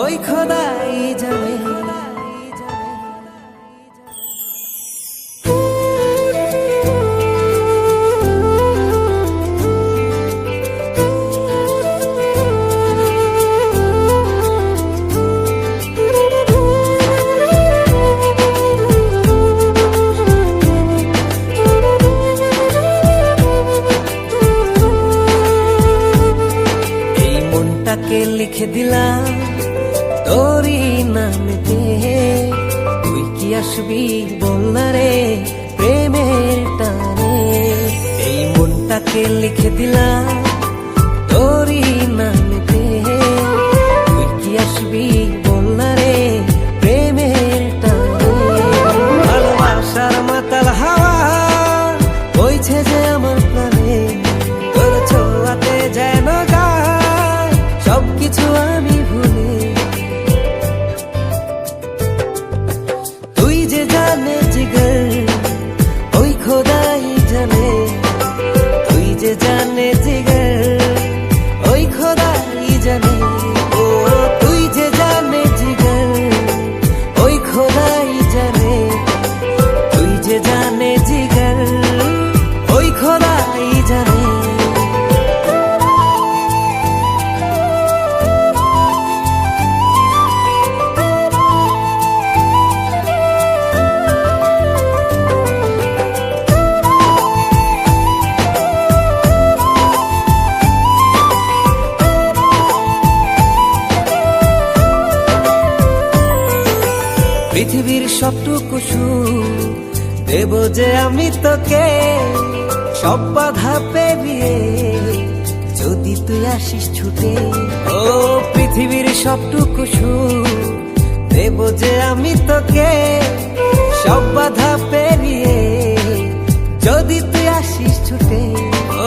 ওই খোদাই জানে। এই মনটাকে লিখে দিলাম তোরই নামেতে, তুই কি আসবি বল না রে প্রেমের টানে। এই মনটাকে লিখে দিলাম তোরই নামেতে, তুই কি আসবি বল না রে প্রেমের টানে। ভালোবাসার মাতাল হাওয়া বইছে যে আমার প্রাণে, তোর ছোঁয়াতে যেন গায় সবকিছু আমি ভুলে। তুই যে জানে জিগর ওই খোদাই জানে, তুই যে জানে জিগর ওই খোদাই জানে। ও তুই যে জানে জিগর ওই খোদাই জানে, তুই যে জানে জিগর ওই খোদাই জানে। পৃথিবীর সবটুকু সুখ দেব যে আমি তোকে, সব বাধা পেরিয়ে যদি তুই আসিস ছুটে। ও পৃথিবীর সবটুকু সুখ দেব যে আমি তোকে, সব বাধা পেরিয়ে যদি তুই আসিস ছুটে।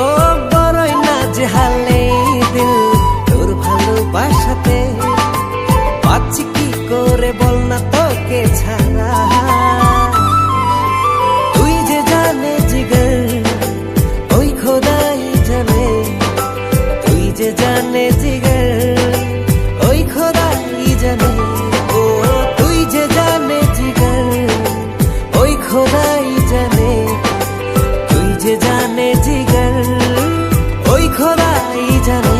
ও বড়ই না যে হালে দিল তোর ভালোবাসাতে, পাচ্ছি কি করে বল না তোকে ছাড়া। তুই যে জানে জিগর ওই খোদাই জানে, তুই যে জানে জিগর ওই খোদাই জানে। ও তুই যে জানে জিগর ওই খোদাই জানে, তুই যে জানে জিগর ওই খোদাই জানে।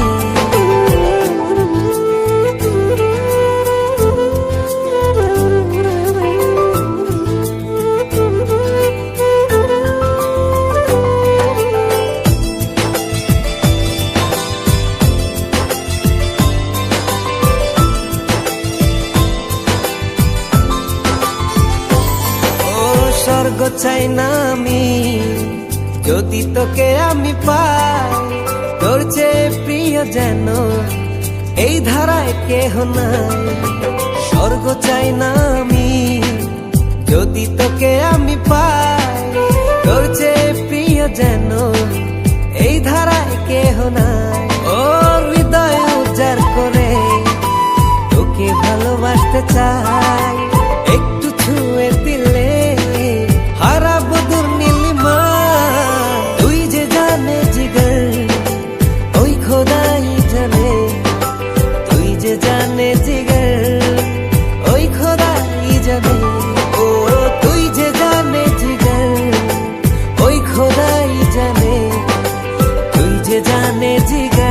স্বর্গ চাই না আমি যদি তোকে আমি পাই, তোর চেয়ে প্রিয় যেন এই ধারায় কেহ নাই। স্বর্গ চাই না আমি যদি তোকে আমি পাই, তোর চেয়ে প্রিয় যেন এই ধারায় কেহ নাই। ও হৃদয় উজাড় করে তোকে ভালোবাসতে চাই, একটু ছুঁয়ে দিলে হারাবো দূর নীলিমা। তুই যে জানে জিগর ওই খোদাই জানে, তুই যে জানে জিগর ওই খোদাই জানে। ও তুই যে জানে জিগর ওই খোদাই জানে, তুই যে জানে জিগর